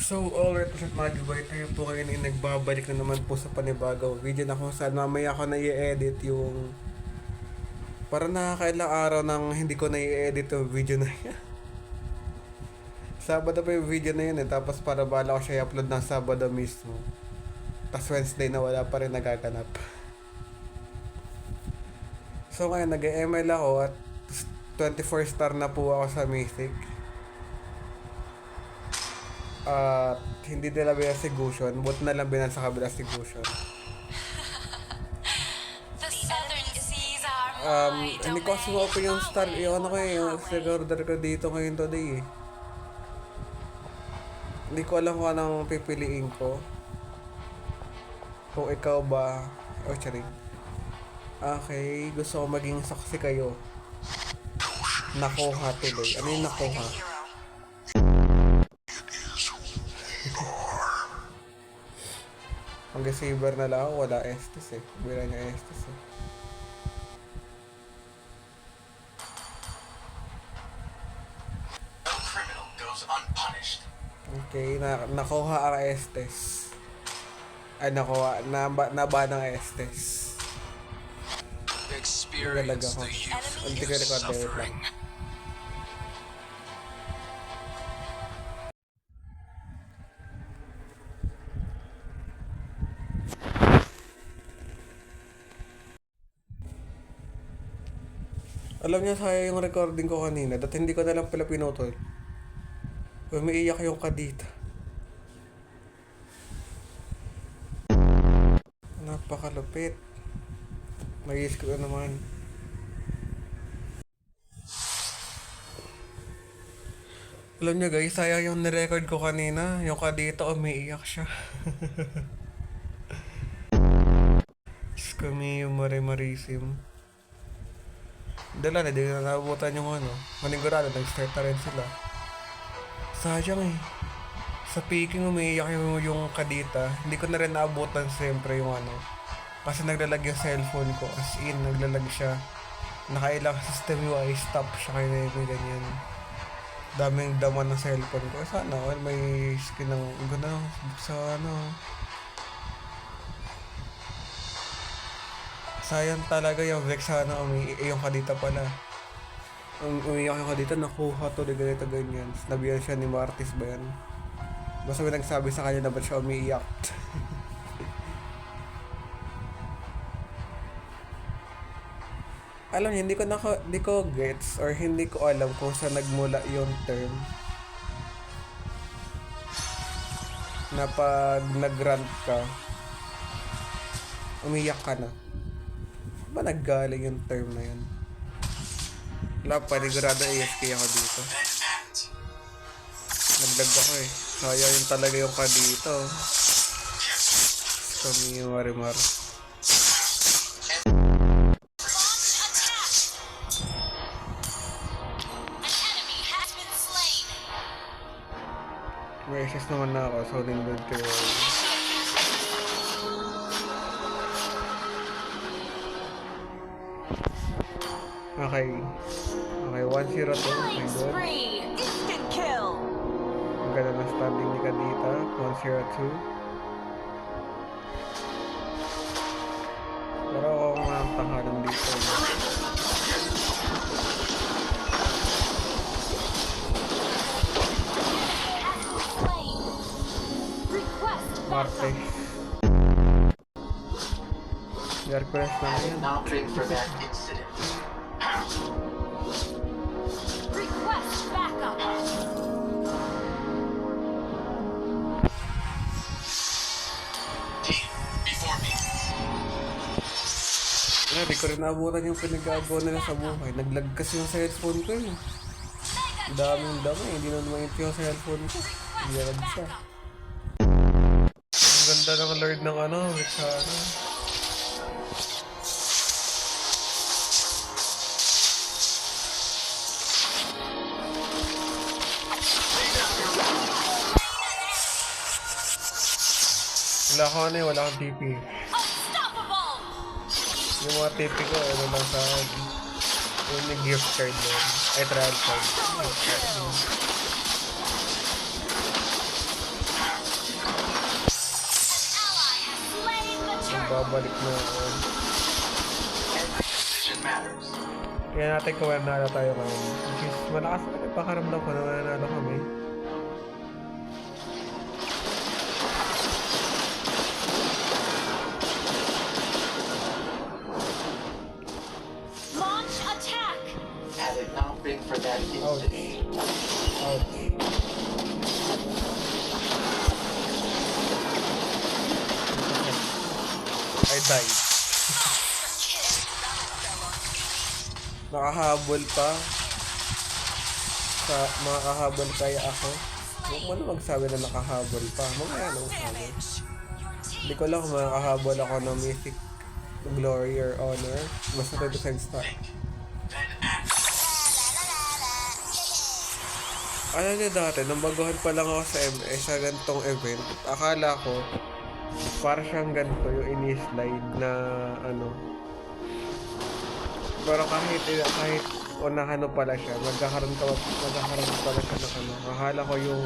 So, alright po sa mga giveaway, tayo po ngayon ay nagbabalik na naman po sa panibagaw video na kung saan mamaya ako na i-edit yung para nakakailang araw nang hindi ko na i-edit yung video na yan. Sabado pa yung video na yun tapos para bala ko siya i-upload ng Sabado mismo. Tapos Wednesday na wala pa rin nagaganap. So ngayon nag-ML ako at 24 star na po ako sa Mythic. At hindi nila binasigusion, but na lang binan sa kabila sigusion. Hindi ko kasi open yung star, yung ano ko yung order ko dito ngayon today eh. Hindi ko alam kung anong pipiliin ko. Kung ikaw ba, charing. Okay, gusto ko maging saksi kayo. Nakuha tuloy. Ano yung nakuha? Hanggang saber na lang ako, wala Estes eh. Bila niya Estes eh. Okay, nakuha ang Estes. Ay, nakuha, naba ng Estes. Nagalag ako. Hindi ko record wait lang. Alam niya sayang yung recording ko kanina dahil hindi ko na lang pala pinutol. Umiiyak yung kadita. Napakalupit. Nag-iis ko naman. Alam niyo guys, sayang yung nirecord ko kanina. Yung kadita umiiyak siya. Kami yung marisim. Dala na, di na nabutan yung ano. Manigurado, nag-start na rin sila. Sayang eh. Sa picking umiiyak yung kadita. Hindi ko na rin naabutan siyempre yung ano. Kasi naglalag yung cellphone ko. As in, naglalag siya. Nakailang system UI, stop siya kayo na may ganyan. Daming daman ng cellphone ko. Sana may skin ng ganda sa ano. Sayang talaga yung Vex sana yung kadita pala. Umiiyak yung kadita, nakuha to, ganito ganyan. Nabiyan siya ni Martis ba yan? Basta may nagsabi sa kanya na ba't siya umiiyak. Alam niyo, hindi ko gets or hindi ko alam kung saan nagmula yung term na pag nag-rant ka, umiiyak ka na. Ba naggaling yung term na yun? Wala, panigurado AFK ako dito. Naglag ako eh. Sayang yun talaga yung ka dito. Kami yung marimar. May access naman na ako, so nindod ko. Okay. Okay, 1-0 to. My God. Ang ganda ng standing ni Kadita. 1-0-2. Pero ako mga tahanan dito. Marte. Hercules na yan. Di ko rin naabutan yung pinag-agawa nila sa buhay. Naglag kasi yung cellphone ko eh. Daming dami, hindi na naman yung cellphone ko. Naglag siya. Ang ganda ng Lord ng ano, sa ano. Wala ko ano eh, wala akong TP. Yung mga TP ko, ano lang sa yung gift card doon. Ay, trial card. babalik na Every decision matters. kaya natin kung nanalo tayo ngayon. Which is, malakas na nagpakaramdam ko na nanalo kami. Launch attack! Had it not been for that Ouch. instinct, Ouch. I died. Nakahabol pa. Makakahabol kaya ako. Huwag mo na magsabi na nakahabol pa. Mamaya nang sabi. Hindi ko lang kung makakahabol ako ng mythic glory or honor. Basta na defense star. Alam niyo dati, nung baguhan pa lang ako sa MS sa ganitong event, akala ko para siyang ganito yung ini-slide na ano. Pero kahit unahan pala siya, magkakaroon pala siya ng ano. Akala ko yung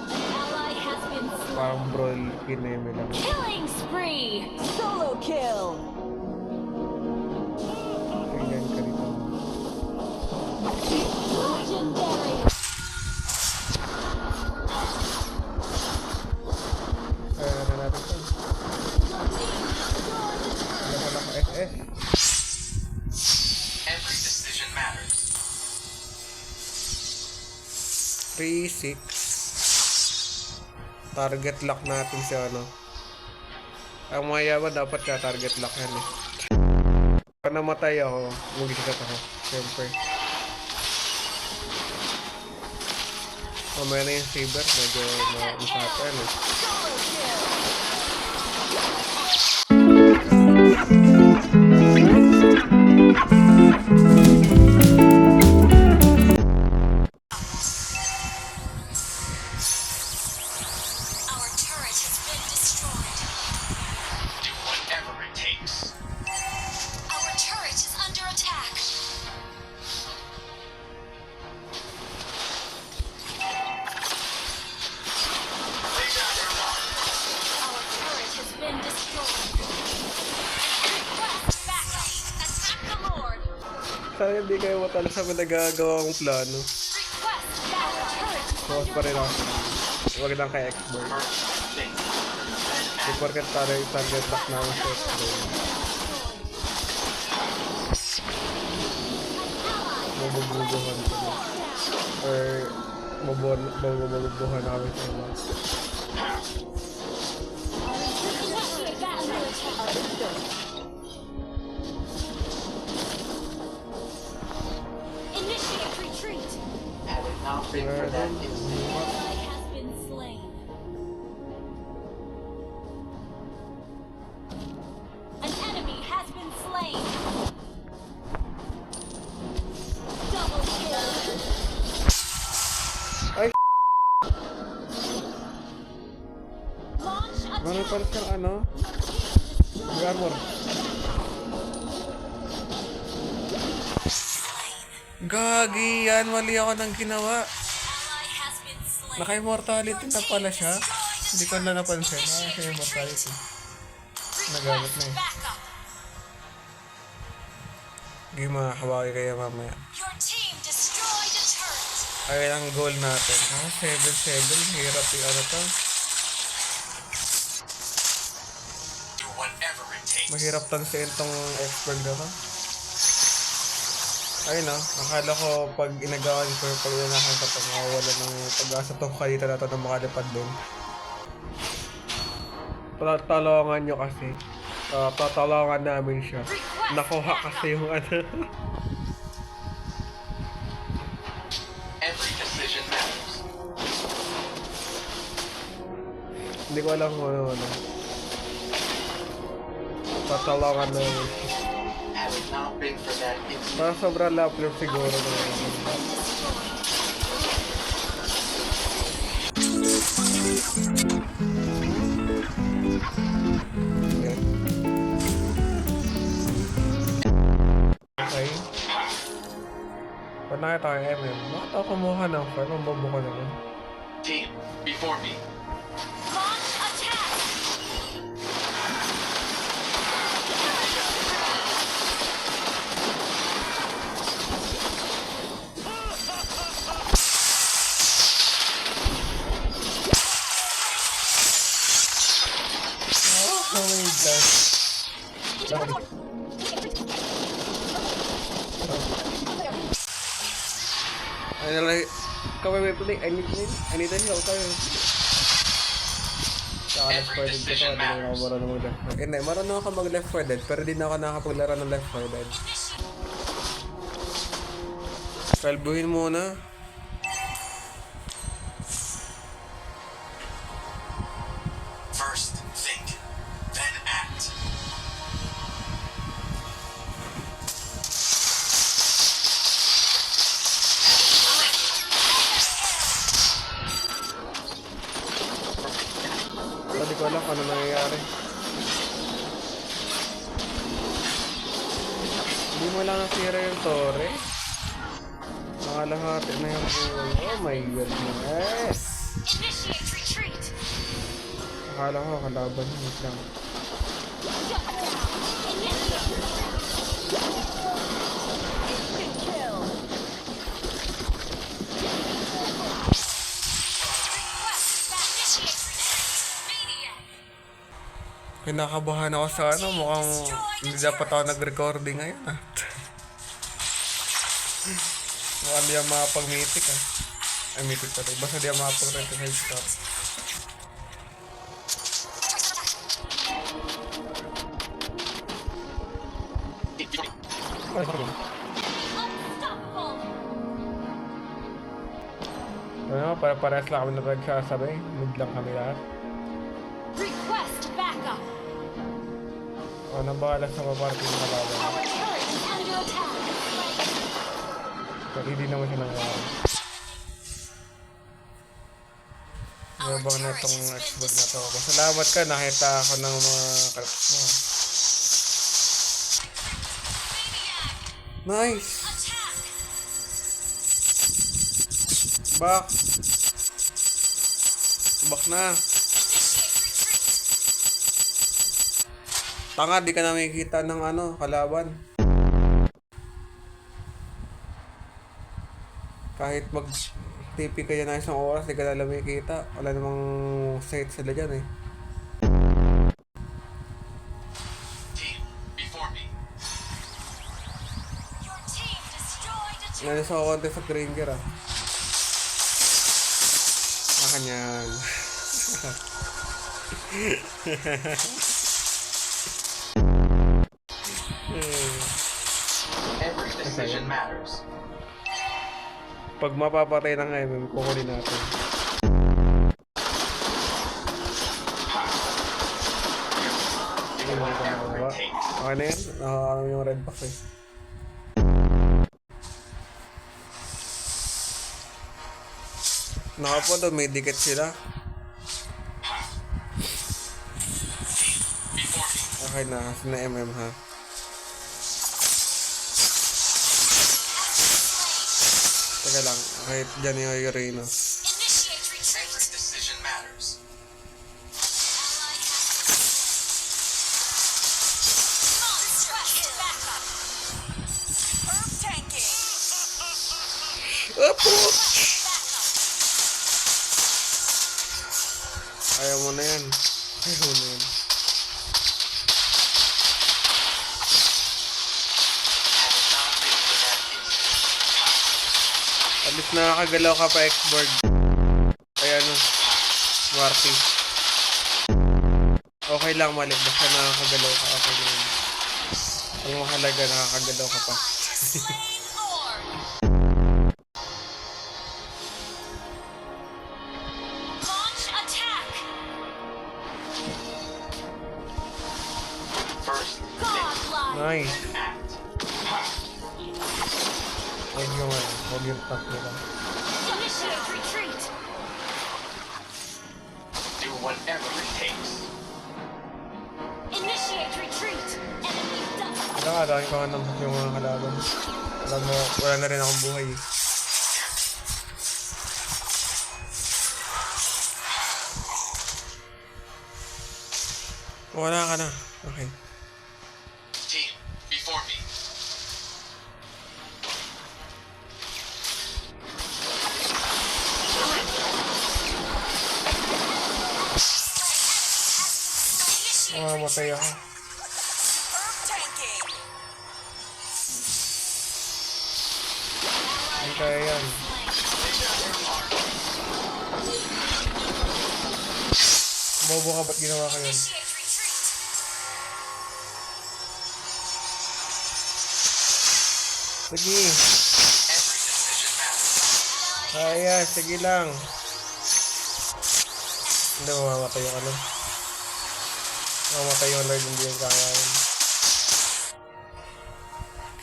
Ally has been slain. parang brawl kineme lang. Killing spree! Solo kill! Tingnan ka rito. Legendary! Kaya na natin ito. Ano pala ka SS? every decision matters. 3-6. Target lock natin si ano. Ang mga yaman dapat ka target lock yan eh. Pag namatay ako, mag-isikat ako. Siyempre. Mamaya na yung saber, medyo masata yan eh. Solo kill! Our turret has been destroyed. Do whatever it takes. Our turret is under attack. Our turret has been destroyed. Request backup. Attack the Lord. Sana hindi kayo matalo sa mga nagagawa kong plano. Request backup. Turret is Focus pa rin ako. Huwag lang kay expert. First think, then Di porket target lock na ako sa expert. Mabububuhan ko na. Or mabububuhan namin sa iba. Initiate retreat. had it not been for that instinct, Ally has been slain. An enemy has been slain. Double kill. Ay! Launch Meron attack. pala siyang ano? May armor. Gagi yan! Mali ako ng ginawa. Ally has been slain. Naka-immortality na pala siya. Hindi ko na napansin. Siya immortality. Nagamit na eh. Backup. Hindi makakawaki kayo mamaya. Your team destroyed a turret. Ay, ang goal natin. 7-7. Hirap yung ano to. do whatever it takes. Mahirap tansiin tong expert na to. Ayun no, akala ko pag inagawan ko, pag inahan ko ito, makawala ng pag-asa tong kalita na ito na makalipad din. Tatalongan nyo kasi. Tatalongan namin siya. Nakuha kasi yung ano. Every decision matters. Hindi ko alam kung ano. Tatalongan namin siya. Had it not been for that instinct, Parang sobrang lapler siguro. Okay. Okay. Pag nakita ko yung MM, bakit ako kumuha ng farm? Ang bobo ko naman. team, before me. Launch attack. bigla. Ano lang, kaway may play, I need to help tayo. Saka left 4 dead ko to, hindi na ako marunong mag-left 4 dead. Hindi, marunong ako mag-left 4 dead, pero di na ako nakapaglaro ng left 4 dead. Kalbuhin muna. First think, then act. Hindi ko alam kung ano nangyayari. Hindi mo lang nasira yung tore. Nakalahati na yung buhay. Oh my goodness. Initiate retreat. Akala ko kalaban mo lang. Shut down. Initiate. Instant kill. Request that initiate retreat. Maniac. Kinakabahan ako sa ano, mukhang hindi dapat ako nag-recording ngayon ah. Mukhang di ako makapag-mythic ah. Ay, mythic pa rin. Basta di ako makapag-recognize stop. Unstoppable. Ano, para-parehas lang kami nagsasabi. Mid lang kami lahat. Request backup. O, nang bahala sa maparty ng kalaban. Our turret is under attack. Pero hindi naman siya nangyari. Yabang na itong Xbox na to. Salamat ka, nakita ako ng mga clips mo. Nice! Attack. Back! Back na! Initiate retreat. Tanga, di ka na makikita ng ano, kalaban. Kahit mag-TP ka dyan na isang oras, di ka na makikita. Wala namang sight sila dyan eh. Team, before me. Your team destroyed a turret. Nalis ako konti sa Granger ah. Kanyan. Every decision matters. Pag mapapatay ng MM, kukunin natin. Do whatever it takes. Okay na yan. Nakakaroon yung red box eh. Nakapo daw, may dikit sila. Before me. Okay na, na MM ha. Teka lang, kahit dyan yung Urano. Initiate retreat. Every decision matters. Ally has monster kill. Backup. Superb tanking. Apo! Backup. Ayaw mo na yan. Ayaw mo na yan. Had it not been for that instant, At least nakakagalaw ka pa X-board. Ay ano, Marty. Okay lang mali, basta nakakagalaw ka. Okay lang. Ang mahalaga, nakakagalaw ka pa. Slain Lord. Launch attack. first think, Godlike. Nice. then act. Huwag yung ano, huwag yung top nila. Initiate retreat. Do whatever it takes. Initiate retreat. Enemy double. Nakakadahin ko nga naman yung mga kalaban. Alam mo, wala na rin akong buhay eh. Wala ka na. Okay. Team, before me. Mga namatay ako. Superb tanking. Hindi kaya yan. Bobo ka, ba't ginawa ko yun? Initiate retreat. Sige. Every decision matters. Kaya, sige lang. Hindi, mamamatay yung ano. Mamamatay yung Lord, hindi yung kaya yun.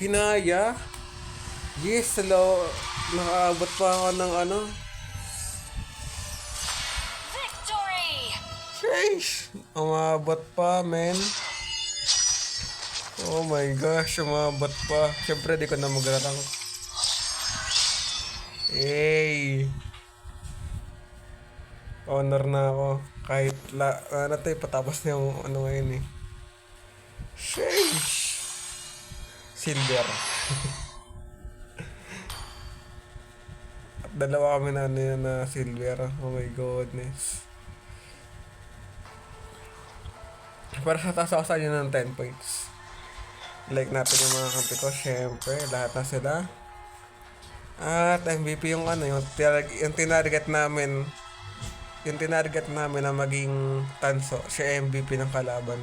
Kinaya? Yes, hello. Nakaabot pa ako ng ano. Victory. Sheesh! Umabot pa, men. Oh my gosh, umabot pa. Siyempre, di ko na magratang. Hey! Honor na ako. Kahit ano tayo, patapos na yung ano ngayon eh. Sheesh! Silver. At dalawa kami na ano yun na silver. Oh my goodness. Para sa taas ako sa inyo ng 10 points. Like natin yung mga kampi ko. Syempre, lahat na sila. At MVP yung ano, yung tinarget namin. Yung tinarget namin na maging tanso. Siya MVP ng kalaban.